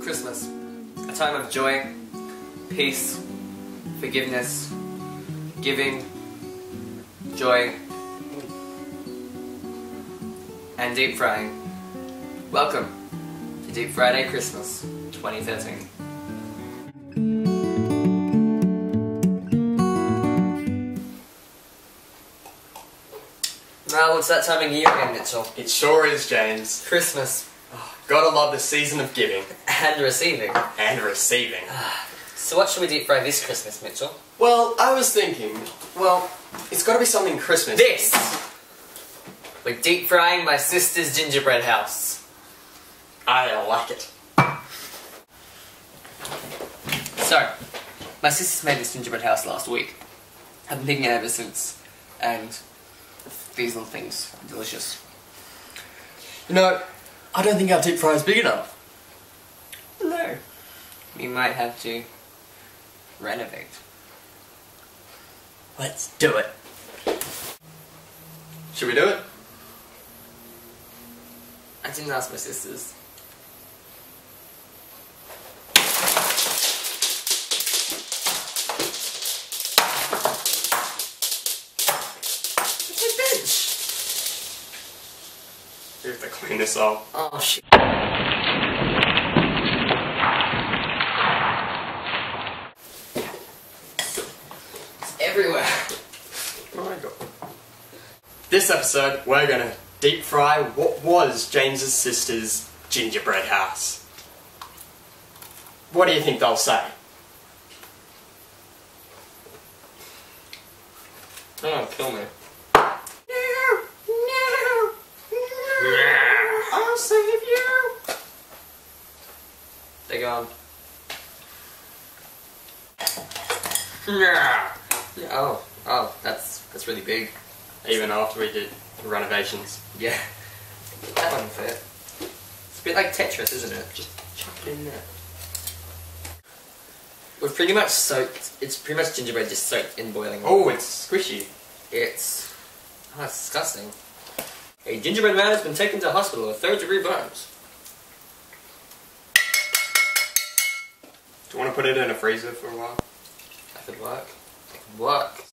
Christmas, a time of joy, peace, forgiveness, giving, joy, and deep frying. Welcome to Deep Friday Christmas 2013. Well, it's that time of year again, Mitchell. It sure is, James. Christmas. Oh, gotta love the season of giving. And receiving. And receiving. So what should we deep fry this Christmas, Mitchell? Well, I was thinking, it's gotta be something Christmas. This! We're deep frying my sister's gingerbread house. I like it. So, my sister's made this gingerbread house last week. I've been thinking it ever since, and these little things are delicious. You know, I don't think our deep fry is big enough. No. We might have to renovate. Let's do it. Should we do it? I didn't ask my sisters. It's a bench! We have to clean this up. Oh shit. It's everywhere. Oh my god. This episode, we're gonna deep fry what was James's sister's gingerbread house. What do you think they'll say? Oh, kill me. I'll save you! They're gone. Oh, that's really big. Even after we did the renovations. Yeah. That one fit. It's a bit like Tetris, isn't it? Just chuck it in there. We've pretty much soaked, it's pretty much gingerbread just soaked in boiling water. Oh, it's squishy. It's disgusting. A gingerbread man has been taken to hospital with third-degree burns. Do you want to put it in a freezer for a while? That could work. It could work.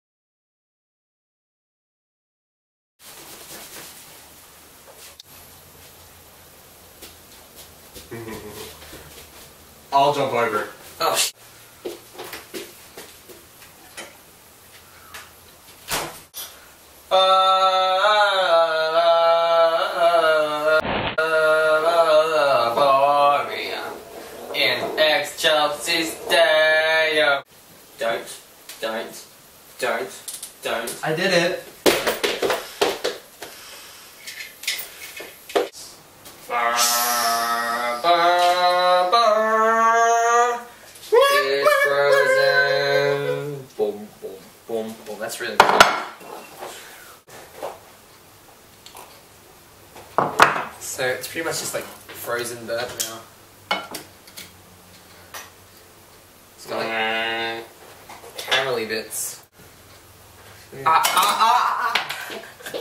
I'll jump over it. Oh, sh**. In ex-Chelsea's day. Don't. I did it. It's frozen. Boom, boom, boom, boom. That's really cool. So it's pretty much just like frozen burnt now. It's got like caramelly bits.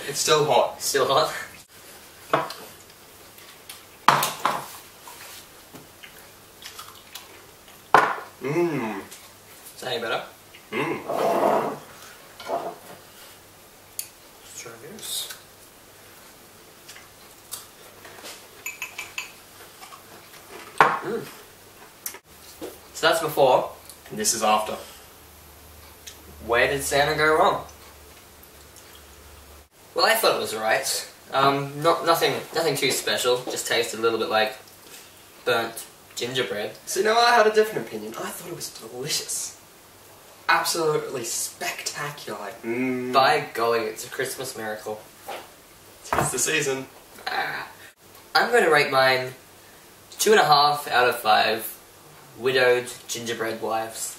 It's still hot. Still hot. Mmm. Is that any better? Mmm. Let's try this. So that's before. And this is after. Where did Santa go wrong? Well, I thought it was alright. Nothing too special. Just tasted a little bit like burnt gingerbread. So, you know, I had a different opinion. I thought it was delicious. Absolutely spectacular. Mmm. By golly, it's a Christmas miracle. It's the season. I'm going to rate mine 2.5 out of 5 widowed gingerbread wives.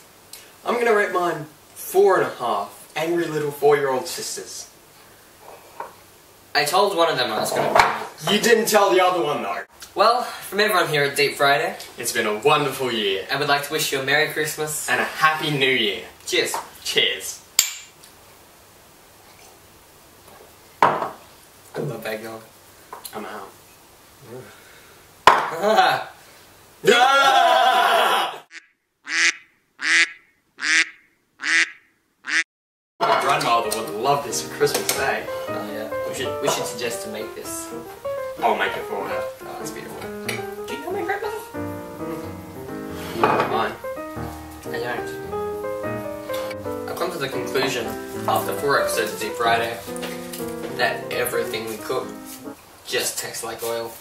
I'm gonna rate mine 4.5 angry little 4-year-old sisters. I told one of them I was going to do it. You didn't tell the other one though. Well, from everyone here at Deep Friday, It's been a wonderful year. I would like to wish you a Merry Christmas. And a Happy New Year. Cheers. Cheers. I love eggnog. I'm out. Ah. Ah! grandmother would love this for Christmas Day. Oh yeah. We should suggest to make this. I'll make it for her. Oh, it's beautiful. Do you know my grandmother? Mine. I don't. I've come to the conclusion after 4 episodes of Deep Friday that everything we cook just tastes like oil.